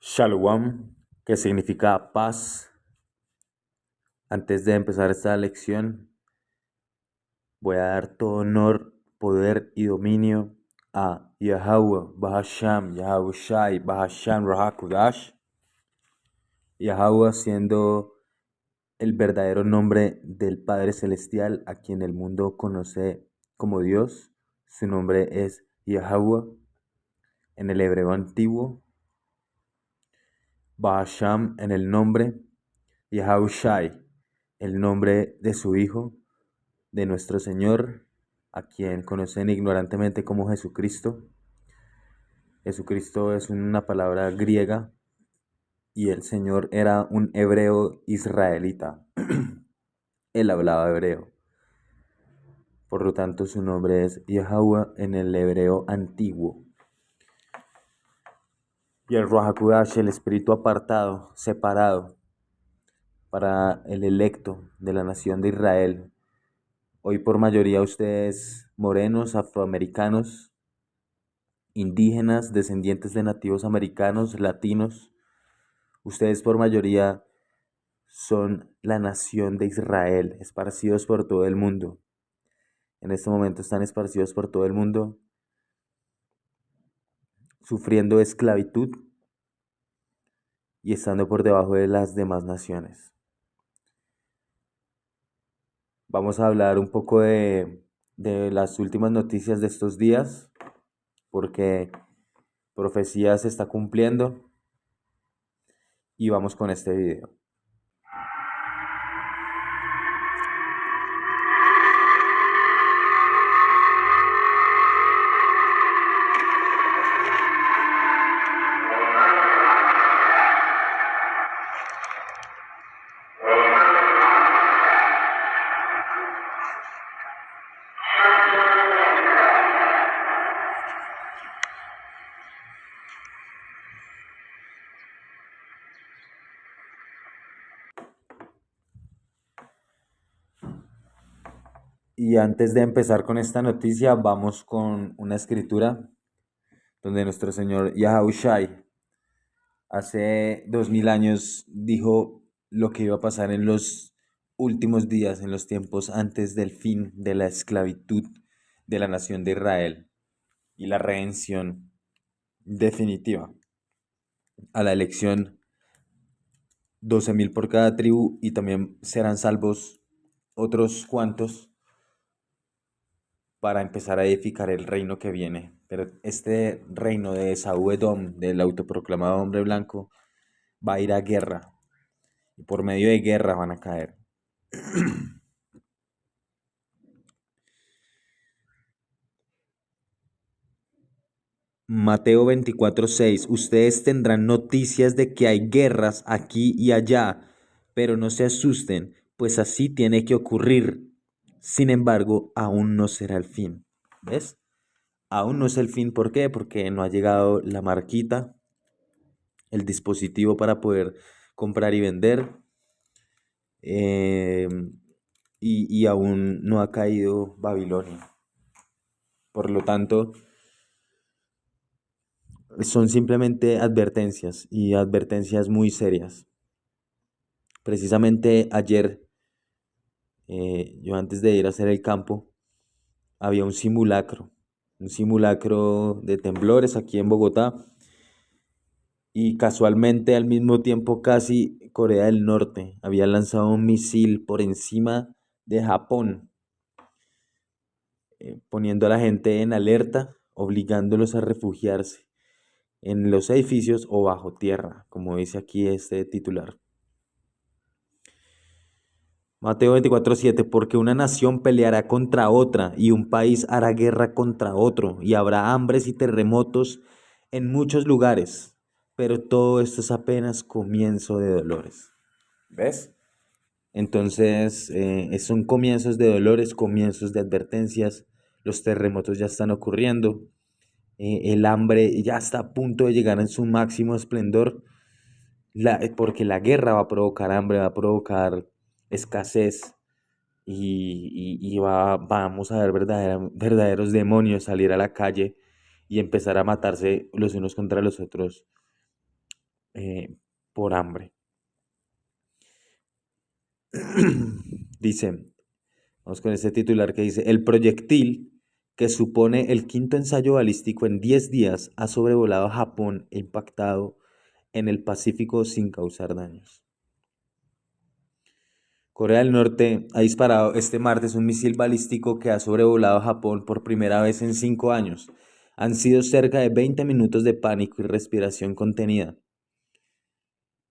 Shalom, que significa paz. Antes de empezar esta lección, voy a dar todo honor, poder y dominio a Yahweh, Bahasham, Yahweh Shai, Bahasham, Rahakudash. Yahweh siendo el verdadero nombre del Padre Celestial, a quien el mundo conoce como Dios. Su nombre es Yahweh en el hebreo antiguo. Bahasham en el nombre, Yahweh Shai, el nombre de su Hijo, de nuestro Señor, a quien conocen ignorantemente como Jesucristo. Jesucristo es una palabra griega y el Señor era un hebreo israelita. Él hablaba hebreo. Por lo tanto, su nombre es Yahweh en el hebreo antiguo. Y el Ruach HaKodesh, el espíritu apartado, separado para el electo de la nación de Israel. Hoy por mayoría ustedes morenos, afroamericanos, indígenas, descendientes de nativos americanos, latinos, ustedes por mayoría son la nación de Israel, esparcidos por todo el mundo. En este momento están esparcidos por todo el mundo, sufriendo esclavitud y estando por debajo de las demás naciones. Vamos a hablar un poco de las últimas noticias de estos días, porque profecía se está cumpliendo. Y vamos con este video. Y antes de empezar con esta noticia, vamos con una escritura donde nuestro Señor Yahushai hace 2000 años dijo lo que iba a pasar en los últimos días, en los tiempos antes del fin de la esclavitud de la nación de Israel y la redención definitiva a la elección 12.000 por cada tribu, y también serán salvos otros cuantos para empezar a edificar el reino que viene. Pero este reino de Esaú Edom, del autoproclamado hombre blanco, va a ir a guerra. Y por medio de guerra van a caer. Mateo 24:6. Ustedes tendrán noticias de que hay guerras aquí y allá, pero no se asusten, pues así tiene que ocurrir. Sin embargo, aún no será el fin. ¿Ves? Aún no es el fin. ¿Por qué? Porque no ha llegado la marquita, el dispositivo para poder comprar y vender. eh, y aún no ha caído Babilonia. Por lo tanto, son simplemente advertencias, y advertencias muy serias. Precisamente ayer, yo antes de ir a hacer el campo, había un simulacro de temblores aquí en Bogotá, y casualmente al mismo tiempo casi Corea del Norte había lanzado un misil por encima de Japón, poniendo a la gente en alerta, obligándolos a refugiarse en los edificios o bajo tierra, como dice aquí este titular. Mateo 24:7, porque una nación peleará contra otra y un país hará guerra contra otro, y habrá hambres y terremotos en muchos lugares, pero todo esto es apenas comienzo de dolores. ¿Ves? Entonces, son comienzos de dolores, comienzos de advertencias. Los terremotos ya están ocurriendo. El hambre ya está a punto de llegar en su máximo esplendor. Porque la guerra va a provocar hambre, va a provocar escasez. Y vamos a ver verdaderos demonios salir a la calle y empezar a matarse los unos contra los otros eh, por hambre. Dice, vamos con este titular que dice, el proyectil que supone el quinto ensayo balístico en 10 días ha sobrevolado Japón e impactado en el Pacífico sin causar daños. Corea del Norte ha disparado este martes un misil balístico que ha sobrevolado Japón por primera vez en 5 años. Han sido cerca de 20 minutos de pánico y respiración contenida.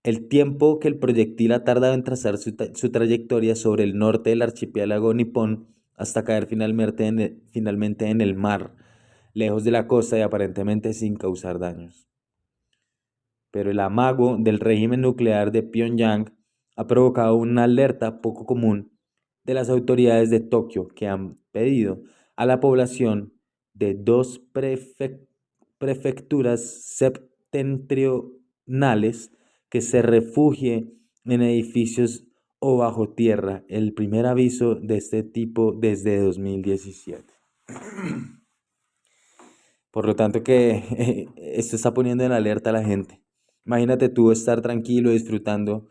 El tiempo que el proyectil ha tardado en trazar su trayectoria sobre el norte del archipiélago nipón hasta caer finalmente en el mar, lejos de la costa y aparentemente sin causar daños. Pero el amago del régimen nuclear de Pyongyang ha provocado una alerta poco común de las autoridades de Tokio, que han pedido a la población de dos prefecturas septentrionales que se refugie en edificios o bajo tierra, el primer aviso de este tipo desde 2017. Por lo tanto que esto está poniendo en alerta a la gente. Imagínate tú estar tranquilo disfrutando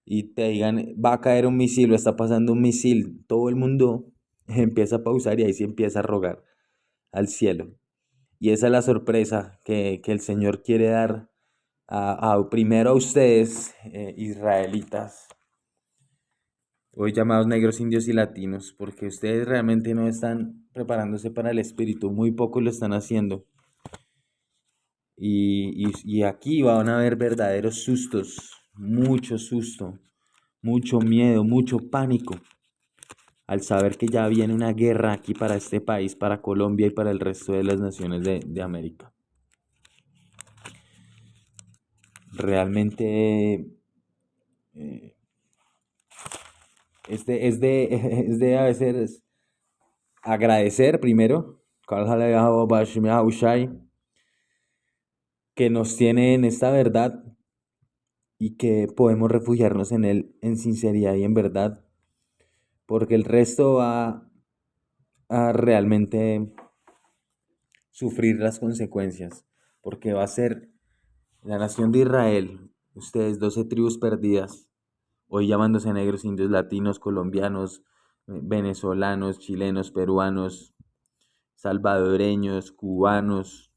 y te digan va a caer un misil o está pasando un misil. Todo el mundo empieza a pausar y ahí sí empieza a rogar al cielo. Y esa es la sorpresa que el Señor quiere dar primero a ustedes, israelitas, hoy llamados negros, indios y latinos, porque ustedes realmente no están preparándose para el espíritu, muy pocos lo están haciendo. Y aquí van a haber verdaderos sustos, mucho susto, mucho miedo, mucho pánico al saber que ya viene una guerra aquí para este país, para Colombia y para el resto de las naciones de América. Realmente eh, es de a veces agradecer primero que nos tiene en esta verdad y que podemos refugiarnos en él en sinceridad y en verdad, porque el resto va a realmente sufrir las consecuencias, porque va a ser la nación de Israel, ustedes 12 tribus perdidas, hoy llamándose negros, indios, latinos, colombianos, venezolanos, chilenos, peruanos, salvadoreños, cubanos,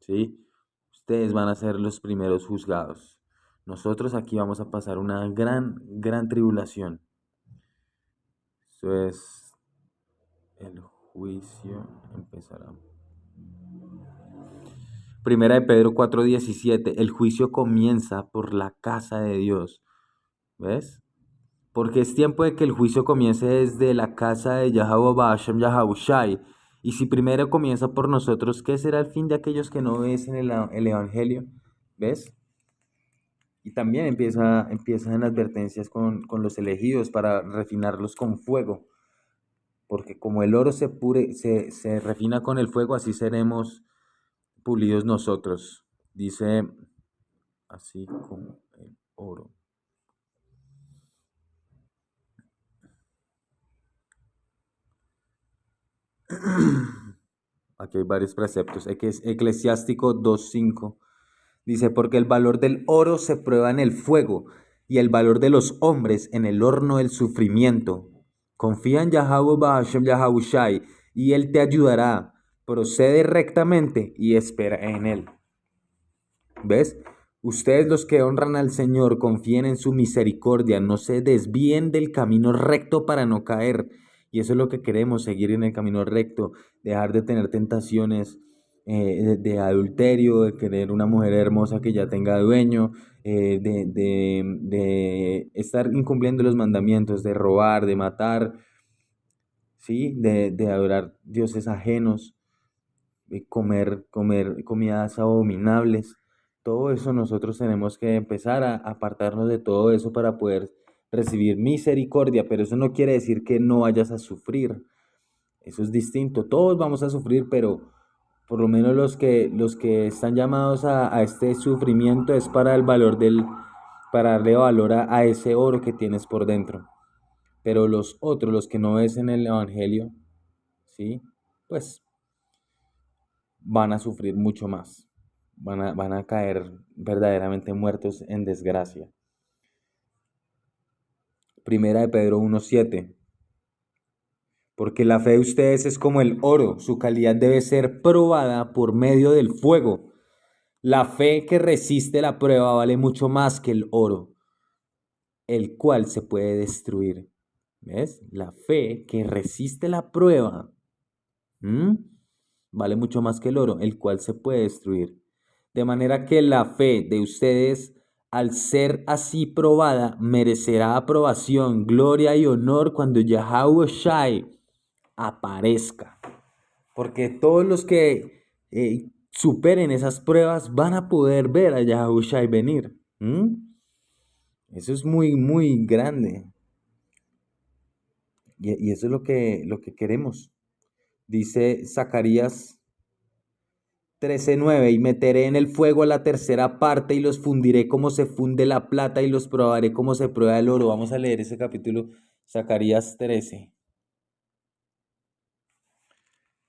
¿sí? Ustedes van a ser los primeros juzgados. Nosotros aquí vamos a pasar una gran tribulación. Eso es, el juicio empezará. Primera de Pedro 4:17, el juicio comienza por la casa de Dios. ¿Ves? Porque es tiempo de que el juicio comience desde la casa de Yahweh Hashem Yahushai. Y si primero comienza por nosotros, ¿qué será el fin de aquellos que no obedecen el Evangelio? ¿Ves? Y también empiezan advertencias con los elegidos para refinarlos con fuego. Porque como el oro se refina con el fuego, así seremos pulidos nosotros. Dice, así como el oro. Aquí hay varios preceptos. Eclesiástico 2:5 dice, porque el valor del oro se prueba en el fuego y el valor de los hombres en el horno del sufrimiento. Confía en Yahweh Bahashem Yahushai y él te ayudará. Procede rectamente y espera en él. ¿Ves? Ustedes los que honran al Señor confíen en su misericordia, no se desvíen del camino recto para no caer. Y eso es lo que queremos, seguir en el camino recto, dejar de tener tentaciones de adulterio, de querer una mujer hermosa que ya tenga dueño, de estar incumpliendo los mandamientos, de robar, de matar, ¿sí? De adorar dioses ajenos, de comer comidas abominables. Todo eso nosotros tenemos que empezar a apartarnos de todo eso para poder recibir misericordia, pero eso no quiere decir que no vayas a sufrir. Eso es distinto. Todos vamos a sufrir, pero por lo menos los que están llamados a este sufrimiento es para el valor para darle valor a ese oro que tienes por dentro. Pero los otros, los que no ves en el Evangelio, ¿sí? Pues van a sufrir mucho más. van a caer verdaderamente muertos en desgracia. Primera de Pedro 1:7. Porque la fe de ustedes es como el oro, su calidad debe ser probada por medio del fuego. La fe que resiste la prueba vale mucho más que el oro, el cual se puede destruir. ¿Ves? La fe que resiste la prueba, ¿m? Vale mucho más que el oro, el cual se puede destruir. De manera que la fe de ustedes, al ser así probada, merecerá aprobación, gloria y honor cuando Yahweh Shai aparezca. Porque todos los que superen esas pruebas van a poder ver a Yahushua venir. ¿Mm? Eso es muy, muy grande. Y eso es lo que queremos. Dice Zacarías 13:9, y meteré en el fuego a la tercera parte y los fundiré como se funde la plata y los probaré como se prueba el oro. Vamos a leer ese capítulo, Zacarías 13.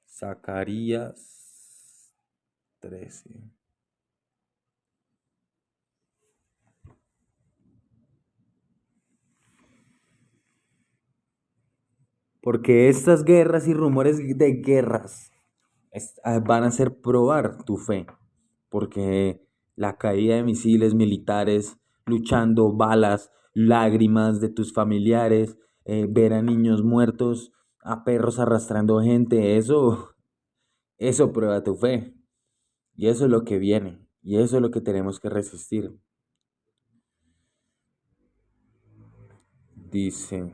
Zacarías 13. Porque estas guerras y rumores de guerras van a hacer probar tu fe. Porque la caída de misiles militares, luchando, balas, lágrimas de tus familiares, ver a niños muertos, a perros arrastrando gente, eso prueba tu fe. Y eso es lo que viene. Y eso es lo que tenemos que resistir. Dice.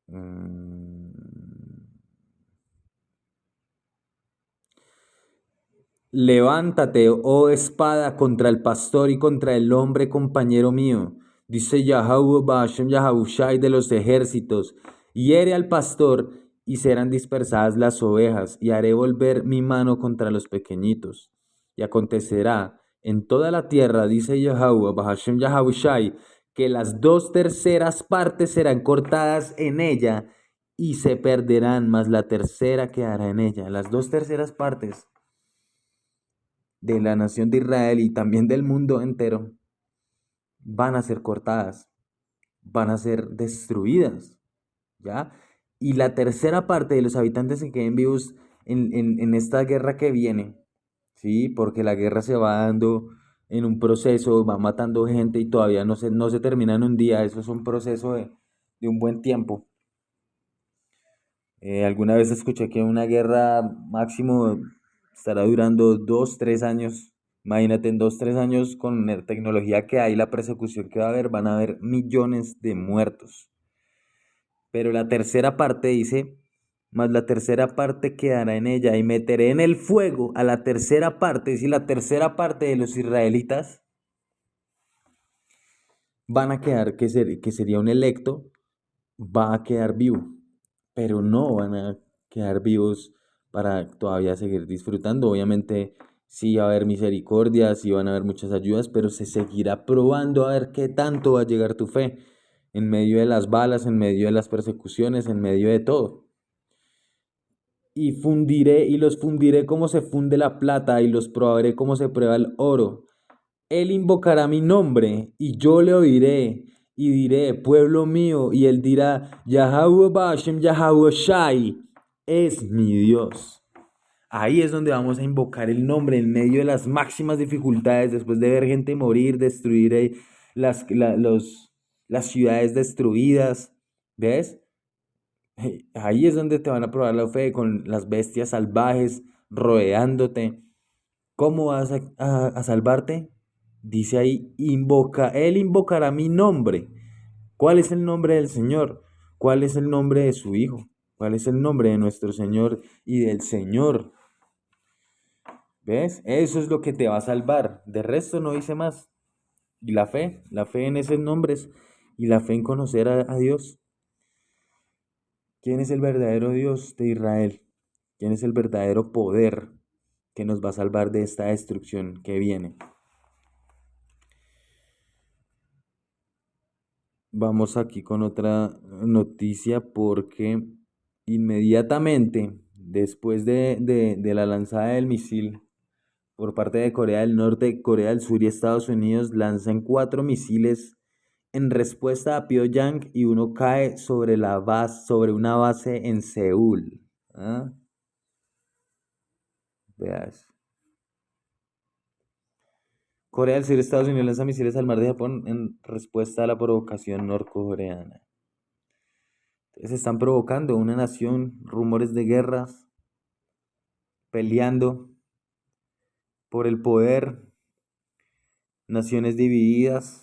mm, Levántate, oh espada, contra el pastor y contra el hombre compañero mío, dice Yahweh Bashem Yahushai de los ejércitos. Hiere al pastor y serán dispersadas las ovejas, y haré volver mi mano contra los pequeñitos. Y acontecerá en toda la tierra, dice Yahweh Bashem Yahushai, que las 2/3 partes serán cortadas en ella y se perderán, mas la tercera quedará en ella. Las 2/3 partes de la nación de Israel y también del mundo entero van a ser cortadas, van a ser destruidas, ¿ya? Y la tercera parte de los habitantes que queden vivos en esta guerra que viene, ¿sí? Porque la guerra se va dando en un proceso, va matando gente y todavía no se termina en un día, eso es un proceso de un buen tiempo. Alguna vez escuché que una guerra máximo estará durando 2, 3 años. Imagínate, en 2, 3 años con la tecnología que hay, la persecución que va a haber, van a haber millones de muertos. Pero la tercera parte dice, más la tercera parte quedará en ella y meteré en el fuego a la tercera parte. Si la tercera parte de los israelitas van a quedar, que sería un electo, va a quedar vivo, pero no van a quedar vivos para todavía seguir disfrutando. Obviamente sí va a haber misericordia, sí van a haber muchas ayudas, pero se seguirá probando a ver qué tanto va a llegar tu fe en medio de las balas, en medio de las persecuciones, en medio de todo. Y los fundiré como se funde la plata y los probaré como se prueba el oro. Él invocará mi nombre y yo le oiré y diré, pueblo mío, y él dirá, Yahweh Bashem, Yahweh Shai, es mi Dios. Ahí es donde vamos a invocar el nombre en medio de las máximas dificultades, después de ver gente morir, destruir las ciudades destruidas. ¿Ves? Ahí es donde te van a probar la fe con las bestias salvajes rodeándote. ¿Cómo vas a salvarte? Dice ahí, él invocará mi nombre. ¿Cuál es el nombre del Señor? ¿Cuál es el nombre de su Hijo? ¿Cuál es el nombre de nuestro Señor y del Señor? ¿Ves? Eso es lo que te va a salvar. De resto no dice más. Y la fe en esos nombres y la fe en conocer a Dios. ¿Quién es el verdadero Dios de Israel? ¿Quién es el verdadero poder que nos va a salvar de esta destrucción que viene? Vamos aquí con otra noticia porque inmediatamente después de la lanzada del misil por parte de Corea del Norte, Corea del Sur y Estados Unidos lanzan 4 misiles en respuesta a Pyongyang y uno cae sobre una base en Seúl. ¿Ah? Vea eso. Corea del Sur y Estados Unidos lanzan misiles al mar de Japón en respuesta a la provocación norcoreana. Se están provocando una nación, rumores de guerras, peleando por el poder, naciones divididas.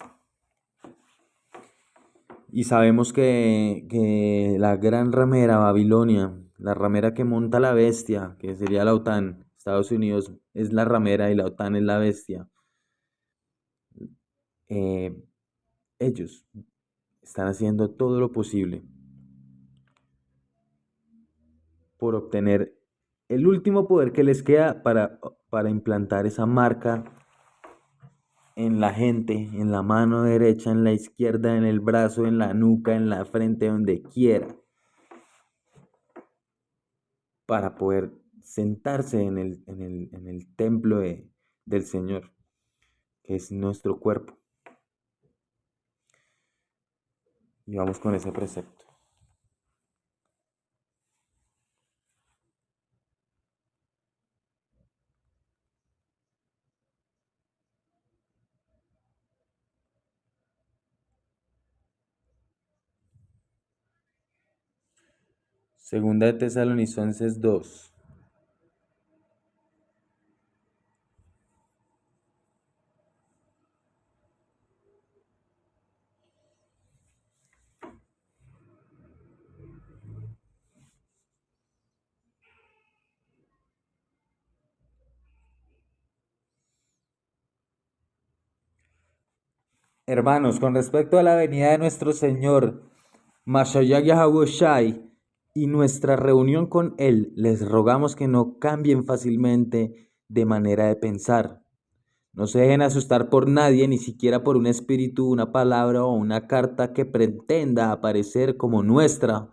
Y sabemos que la gran ramera Babilonia, la ramera que monta la bestia, que sería la OTAN, Estados Unidos es la ramera y la OTAN es la bestia. eh, Ellos están haciendo todo lo posible por obtener el último poder que les queda para implantar esa marca en la gente, en la mano derecha, en la izquierda, en el brazo, en la nuca, en la frente, donde quiera, para poder sentarse en el templo del Señor, que es nuestro cuerpo. Y vamos con ese precepto. Segunda de Tesalonicenses 2. Hermanos, con respecto a la venida de nuestro Señor Mashiach Yahushai y nuestra reunión con Él, les rogamos que no cambien fácilmente de manera de pensar. No se dejen asustar por nadie, ni siquiera por un espíritu, una palabra o una carta que pretenda aparecer como nuestra,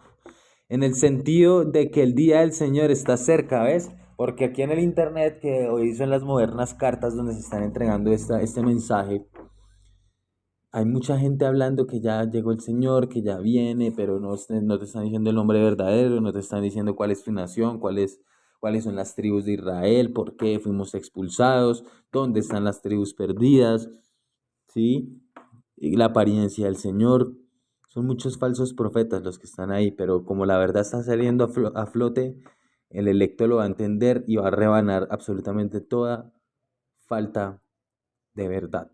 en el sentido de que el día del Señor está cerca, ¿ves? Porque aquí en el internet, que hoy son las modernas cartas donde se están entregando este mensaje, hay mucha gente hablando que ya llegó el Señor, que ya viene, pero no te están diciendo el nombre verdadero, no te están diciendo cuál es tu nación, cuáles son las tribus de Israel, por qué fuimos expulsados, dónde están las tribus perdidas, ¿sí? Y la apariencia del Señor. Son muchos falsos profetas los que están ahí, pero como la verdad está saliendo a flote, el electo lo va a entender y va a rebanar absolutamente toda falta de verdad.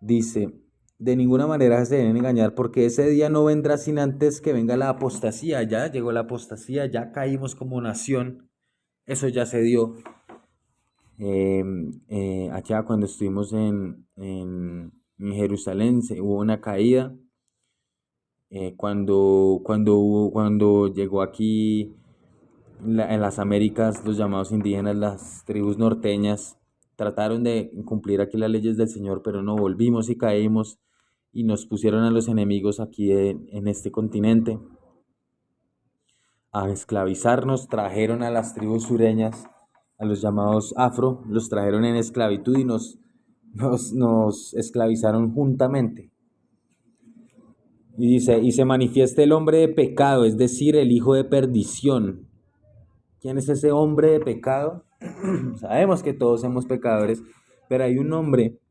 Dice, de ninguna manera se deben engañar porque ese día no vendrá sin antes que venga la apostasía. Ya llegó la apostasía, ya caímos como nación. Eso ya se dio. Allá cuando estuvimos en Jerusalén hubo una caída. Cuando llegó aquí en las Américas los llamados indígenas, las tribus norteñas, trataron de cumplir aquí las leyes del Señor, pero no volvimos y caímos y nos pusieron a los enemigos aquí en este continente a esclavizarnos, trajeron a las tribus sureñas, a los llamados afro, los trajeron en esclavitud y nos esclavizaron juntamente. Y dice, y se manifiesta el hombre de pecado, es decir, el hijo de perdición. ¿Quién es ese hombre de pecado? Sabemos que todos somos pecadores, pero hay un hombre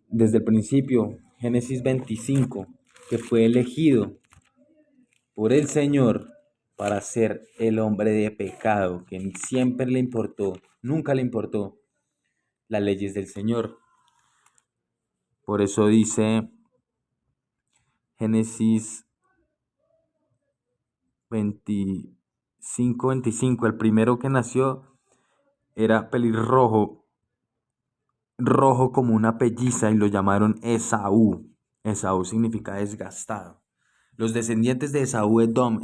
desde el principio, Génesis 25, que fue elegido por el Señor para ser el hombre de pecado, que siempre le importó, nunca le importó las leyes del Señor. Por eso dice Génesis 25, el primero que nació era pelirrojo, rojo como una pelliza, y lo llamaron Esaú. Esaú significa desgastado. Los descendientes de Esaú, Edom,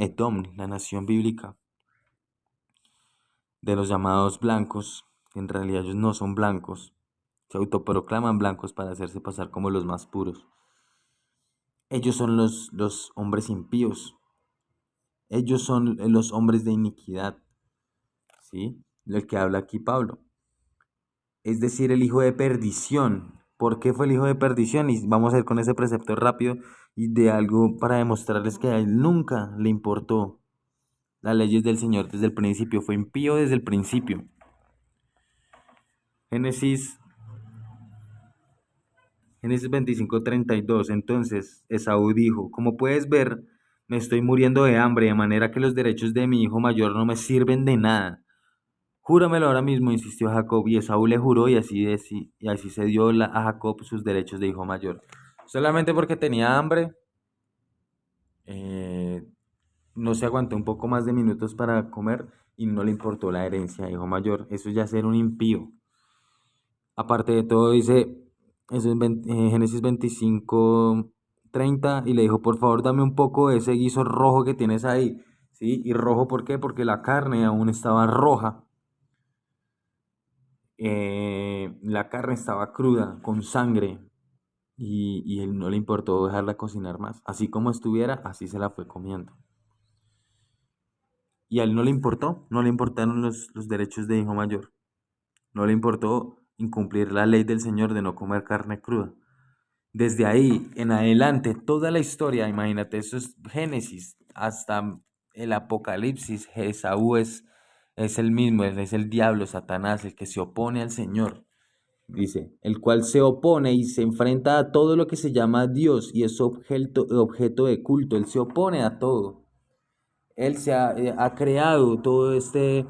la nación bíblica de los llamados blancos, que en realidad ellos no son blancos, se autoproclaman blancos para hacerse pasar como los más puros. Ellos son los hombres impíos. Ellos son los hombres de iniquidad, ¿sí? El que habla aquí Pablo. Es decir, el hijo de perdición. ¿Por qué fue el hijo de perdición? Y vamos a ir con ese precepto rápido y de algo para demostrarles que a él nunca le importó las leyes del Señor desde el principio. Fue impío desde el principio. Génesis, Génesis 25:32. Entonces Esaú dijo, como puedes ver, me estoy muriendo de hambre, de manera que los derechos de mi hijo mayor no me sirven de nada. Júramelo ahora mismo, insistió Jacob, y Esaú le juró, y así se dio a Jacob sus derechos de hijo mayor. Solamente porque tenía hambre, eh, no se aguantó un poco más de minutos para comer y no le importó la herencia de hijo mayor. Eso ya es ser un impío. Aparte de todo, dice eso en Génesis 25:30, y le dijo, por favor, dame un poco de ese guiso rojo que tienes ahí. ¿Sí? ¿Y rojo por qué? Porque la carne aún estaba roja. La carne estaba cruda, con sangre, y él no le importó dejarla cocinar más. Así como estuviera, así se la fue comiendo. Y a él no le importó, no le importaron los derechos de hijo mayor. No le importó incumplir la ley del Señor de no comer carne cruda. Desde ahí en adelante, toda la historia, imagínate, eso es Génesis hasta el Apocalipsis. Esaú es el mismo, es el diablo, Satanás, el que se opone al Señor. Dice, el cual se opone y se enfrenta a todo lo que se llama Dios y es objeto de culto. Él se opone a todo. Él ha creado todo este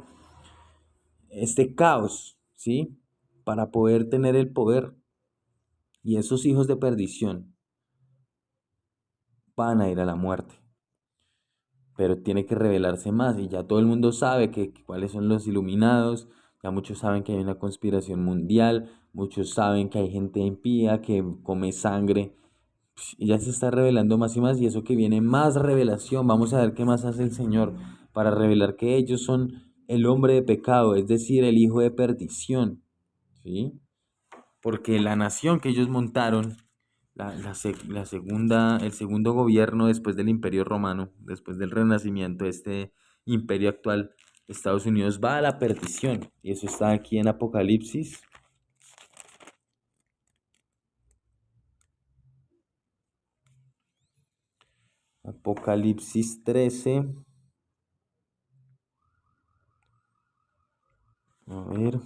caos, ¿sí? Para poder tener el poder. Y esos hijos de perdición van a ir a la muerte. Pero tiene que revelarse más y ya todo el mundo sabe cuáles son los iluminados, ya muchos saben que hay una conspiración mundial, muchos saben que hay gente impía que come sangre, y ya se está revelando más y más, y eso que viene más revelación. Vamos a ver qué más hace el Señor para revelar que ellos son el hombre de pecado, es decir, el hijo de perdición, ¿sí? Porque la nación que ellos montaron, la segunda, el segundo gobierno después del Imperio Romano, después del renacimiento de este imperio actual, Estados Unidos va a la perdición. Y eso está aquí en Apocalipsis. Apocalipsis 13. A ver.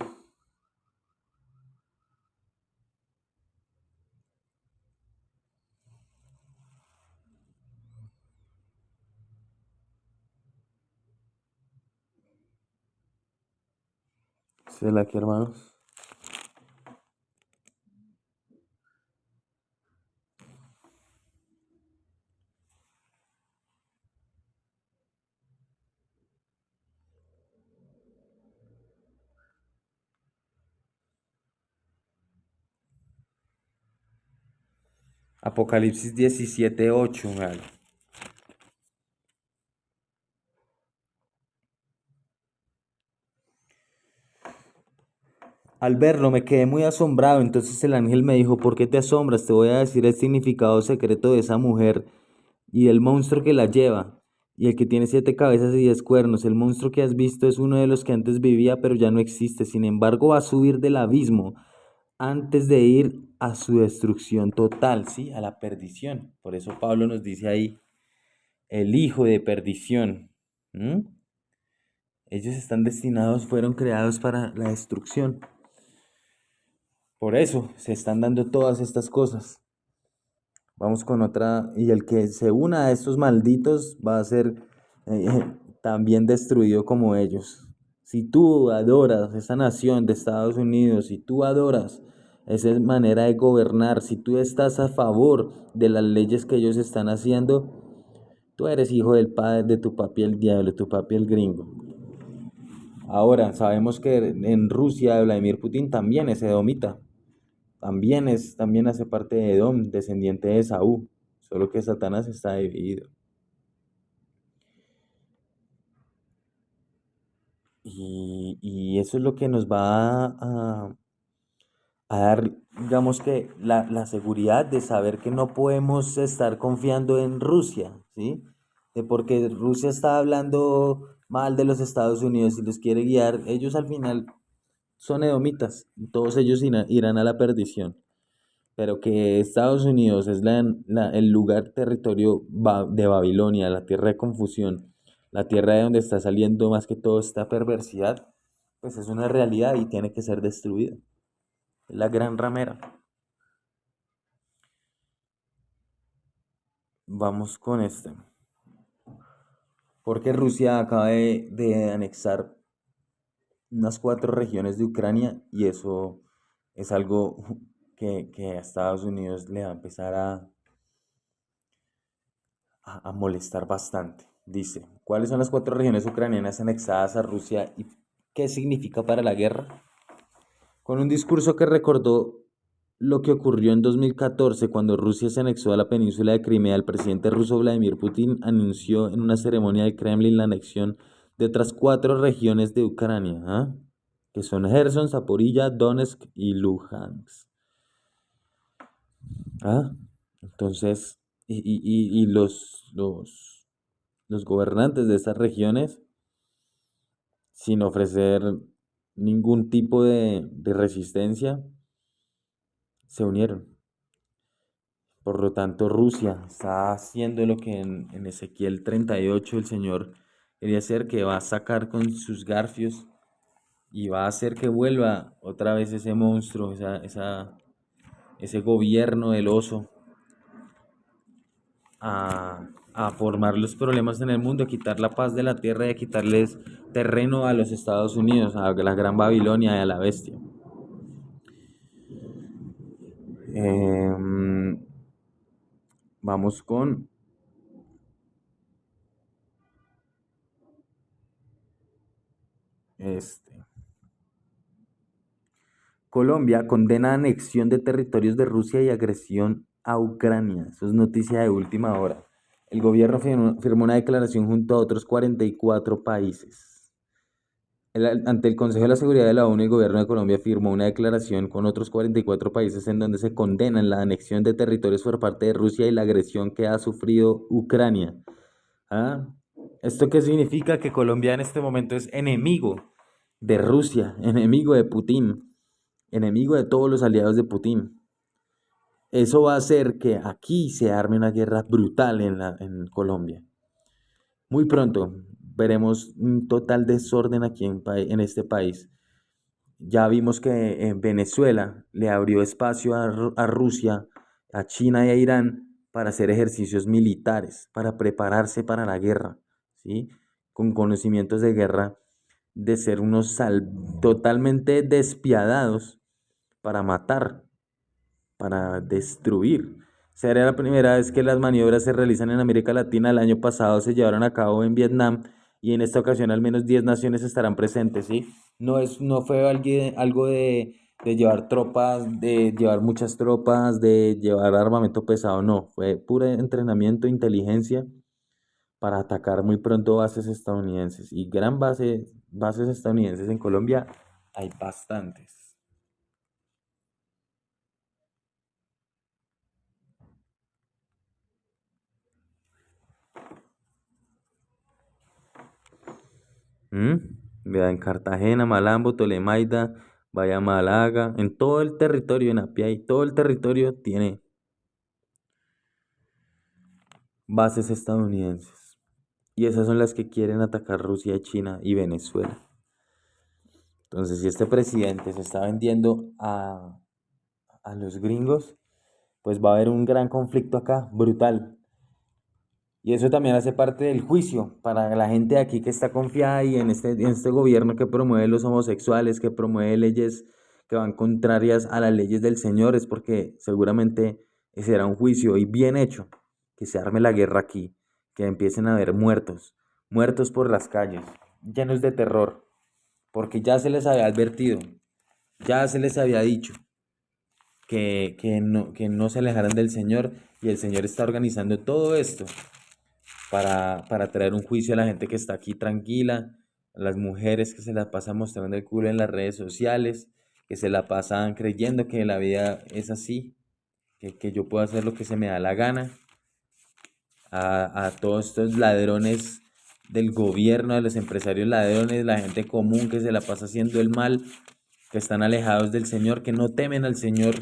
¿Será aquí, hermanos? Apocalipsis 17:8. Al verlo me quedé muy asombrado, entonces el ángel me dijo, ¿por qué te asombras? Te voy a decir el significado secreto de esa mujer y del monstruo que la lleva, y el que tiene 7 cabezas y 10 cuernos. El monstruo que has visto es uno de los que antes vivía, pero ya no existe. Sin embargo, va a subir del abismo antes de ir a su destrucción total, ¿sí? A la perdición. Por eso Pablo nos dice ahí, el hijo de perdición. ¿Mm? Ellos están destinados, fueron creados para la destrucción. Por eso se están dando todas estas cosas. Vamos con otra. Y el que se una a estos malditos va a ser también destruido como ellos. Si tú adoras esa nación de Estados Unidos, si tú adoras esa manera de gobernar, si tú estás a favor de las leyes que ellos están haciendo, tú eres hijo del padre de tu papi el diablo, tu papi el gringo. Ahora, sabemos que en Rusia Vladimir Putin también es edomita. También hace parte de Edom, descendiente de Esaú, solo que Satanás está dividido. Y eso es lo que nos va a dar, digamos que, la seguridad de saber que no podemos estar confiando en Rusia, ¿sí? de porque Rusia está hablando mal de los Estados Unidos y los quiere guiar, ellos al final son edomitas, y todos ellos irán a la perdición. Pero que Estados Unidos es el lugar, territorio de Babilonia, la tierra de confusión, la tierra de donde está saliendo más que todo esta perversidad, pues es una realidad y tiene que ser destruida. La gran ramera. Vamos con este. Porque Rusia acaba de anexar unas 4 regiones de Ucrania y eso es algo que a Estados Unidos le va a empezar a molestar bastante. Dice, ¿cuáles son las 4 regiones ucranianas anexadas a Rusia y qué significa para la guerra? Con un discurso que recordó lo que ocurrió en 2014 cuando Rusia se anexó a la península de Crimea, el presidente ruso Vladimir Putin anunció en una ceremonia de Kremlin la anexión de otras 4 regiones de Ucrania, ¿ah? Que son Gerson, Zaporilla, Donetsk y Luhansk. ¿Ah? Entonces, y los gobernantes de estas regiones, sin ofrecer ningún tipo de resistencia, se unieron. Por lo tanto, Rusia está haciendo lo que en Ezequiel 38 el Señor quería hacer, que va a sacar con sus garfios y va a hacer que vuelva otra vez ese monstruo, ese gobierno del oso a formar los problemas en el mundo, a quitar la paz de la tierra y a quitarles terreno a los Estados Unidos, a la Gran Babilonia y a la bestia. Em, vamos con este. Colombia condena anexión de territorios de Rusia y agresión a Ucrania. Eso es noticia de última hora. El gobierno firmó una declaración junto a otros 44 países. Ante el Consejo de la Seguridad de la ONU, el gobierno de Colombia firmó una declaración con otros 44 países en donde se condenan la anexión de territorios por parte de Rusia y la agresión que ha sufrido Ucrania. ¿Ah? ¿Esto qué significa? Que Colombia en este momento es enemigo de Rusia, enemigo de Putin, enemigo de todos los aliados de Putin. Eso va a hacer que aquí se arme una guerra brutal en Colombia. Muy pronto veremos un total desorden aquí en este país. Ya vimos que en Venezuela le abrió espacio a Rusia, a China y a Irán para hacer ejercicios militares, para prepararse para la guerra, ¿sí? Con conocimientos de guerra, de ser unos totalmente despiadados para matar, para destruir. Sería la primera vez que las maniobras se realizan en América Latina. El año pasado se llevaron a cabo en Vietnam y en esta ocasión al menos 10 naciones estarán presentes, ¿sí? No fue algo de llevar tropas, de llevar muchas tropas, de llevar armamento pesado, no. Fue puro entrenamiento, inteligencia para atacar muy pronto bases estadounidenses. Y bases estadounidenses en Colombia hay bastantes. ¿Mm? Vea, en Cartagena, Malambo, Tolemaida, Vaya Malaga, en todo el territorio, en Apiay, todo el territorio tiene bases estadounidenses. Y esas son las que quieren atacar Rusia, China y Venezuela. Entonces, si este presidente se está vendiendo a los gringos, pues va a haber un gran conflicto acá, brutal. Y eso también hace parte del juicio para la gente de aquí que está confiada y en este gobierno que promueve los homosexuales, que promueve leyes que van contrarias a las leyes del Señor, es porque seguramente será un juicio y bien hecho, que se arme la guerra aquí, que empiecen a haber muertos, muertos por las calles, llenos de terror, porque ya se les había advertido, ya se les había dicho que no se alejaran del Señor y el Señor está organizando todo esto para traer un juicio a la gente que está aquí tranquila, a las mujeres que se la pasan mostrando el culo en las redes sociales, que se la pasan creyendo que la vida es así, que yo puedo hacer lo que se me da la gana. a todos estos ladrones del gobierno, a los empresarios ladrones, la gente común que se la pasa haciendo el mal, que están alejados del Señor, que no temen al Señor,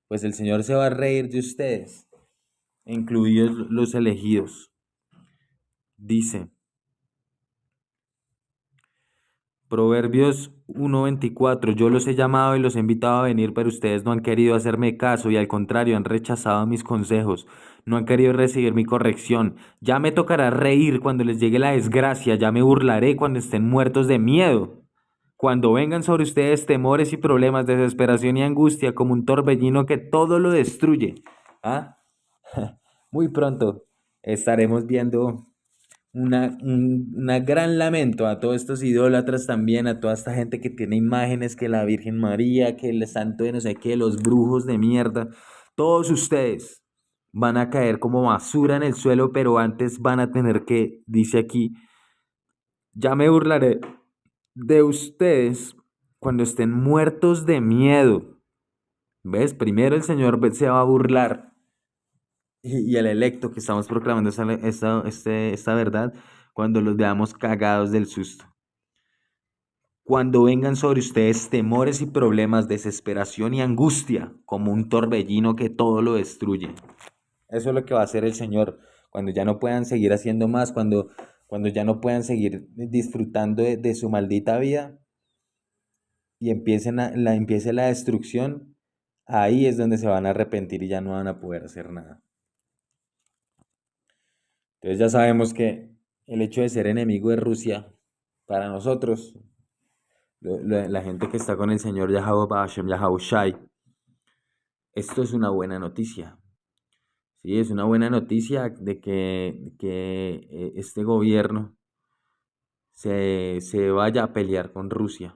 pues el Señor se va a reír de ustedes, incluidos los elegidos. Dice Proverbios 1:24, yo los he llamado y los he invitado a venir, pero ustedes no han querido hacerme caso y al contrario han rechazado mis consejos, no han querido recibir mi corrección. Ya me tocará reír cuando les llegue la desgracia, ya me burlaré cuando estén muertos de miedo. Cuando vengan sobre ustedes temores y problemas, desesperación y angustia, como un torbellino que todo lo destruye. ¿Ah? Muy pronto estaremos viendo una gran lamento a todos estos idólatras también, a toda esta gente que tiene imágenes, que la Virgen María, que el santo de no sé qué, los brujos de mierda. Todos ustedes van a caer como basura en el suelo, pero antes van a tener que, dice aquí, ya me burlaré de ustedes cuando estén muertos de miedo. ¿Ves? Primero el Señor se va a burlar y el electo que estamos proclamando esta verdad cuando los veamos cagados del susto. Cuando vengan sobre ustedes temores y problemas, desesperación y angustia, como un torbellino que todo lo destruye. Eso es lo que va a hacer el Señor cuando ya no puedan seguir haciendo más, cuando ya no puedan seguir disfrutando de su maldita vida y empiece la destrucción. Ahí es donde se van a arrepentir y ya no van a poder hacer nada. Entonces ya sabemos que el hecho de ser enemigo de Rusia, para nosotros, la gente que está con el Señor Yahweh Hashem, Yahushai, esto es una buena noticia. Sí, es una buena noticia de que este gobierno se vaya a pelear con Rusia,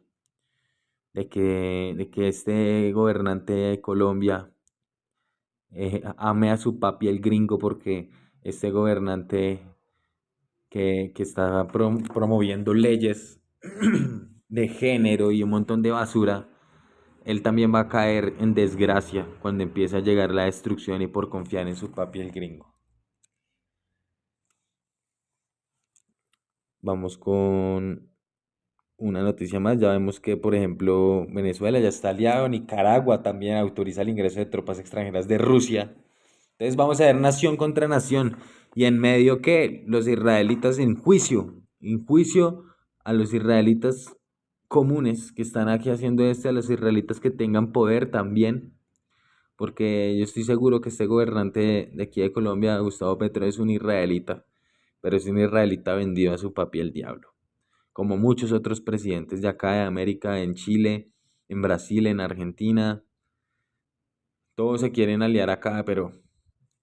de que este gobernante de Colombia ame a su papi el gringo porque este gobernante que está promoviendo leyes de género y un montón de basura, él también va a caer en desgracia cuando empiece a llegar la destrucción y por confiar en su papi el gringo. Vamos con una noticia más. Ya vemos que, por ejemplo, Venezuela ya está aliado, Nicaragua también autoriza el ingreso de tropas extranjeras de Rusia. Entonces vamos a ver nación contra nación. Y en medio que los israelitas en juicio a los israelitas comunes que están aquí haciendo a los israelitas que tengan poder también. Porque yo estoy seguro que este gobernante de aquí de Colombia, Gustavo Petro, es un israelita. Pero es un israelita vendido a su papi el diablo. Como muchos otros presidentes de acá de América, en Chile, en Brasil, en Argentina. Todos se quieren aliar acá, pero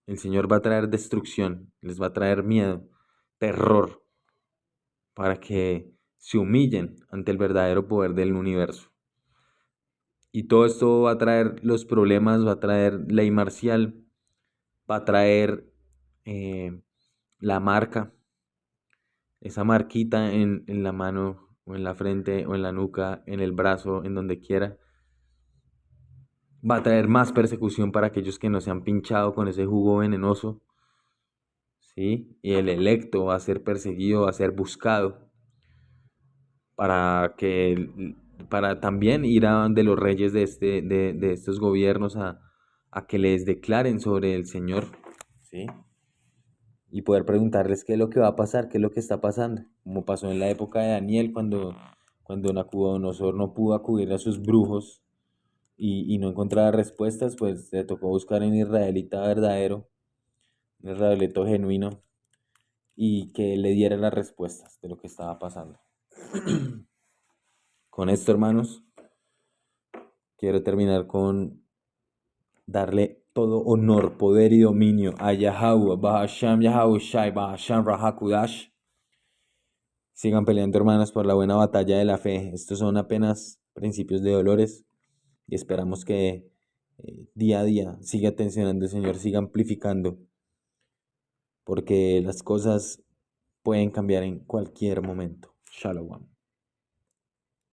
el Señor va a traer destrucción, les va a traer miedo, terror, para que se humillen ante el verdadero poder del universo. Y todo esto va a traer los problemas, va a traer ley marcial, va a traer la marca, esa marquita en la mano o en la frente o en la nuca, en el brazo, en donde quiera. Va a traer más persecución para aquellos que no se han pinchado con ese jugo venenoso. ¿Sí? Y el electo va a ser perseguido, va a ser buscado para también ir a donde los reyes de estos gobiernos a que les declaren sobre el Señor, ¿sí? Y poder preguntarles qué es lo que va a pasar, qué es lo que está pasando, como pasó en la época de Daniel cuando Nabucodonosor no pudo acudir a sus brujos y no encontraba respuestas, pues le tocó buscar un israelita verdadero, un israelito genuino, y que le diera las respuestas de lo que estaba pasando. Con esto, hermanos, quiero terminar con darle todo honor, poder y dominio a Yahweh, Bahasham Yahushai, Bahasham Rahakudash. Sigan peleando, hermanos, por la buena batalla de la fe. Estos son apenas principios de dolores y esperamos que día a día siga tensionando el Señor, siga amplificando, porque las cosas pueden cambiar en cualquier momento. Shalom.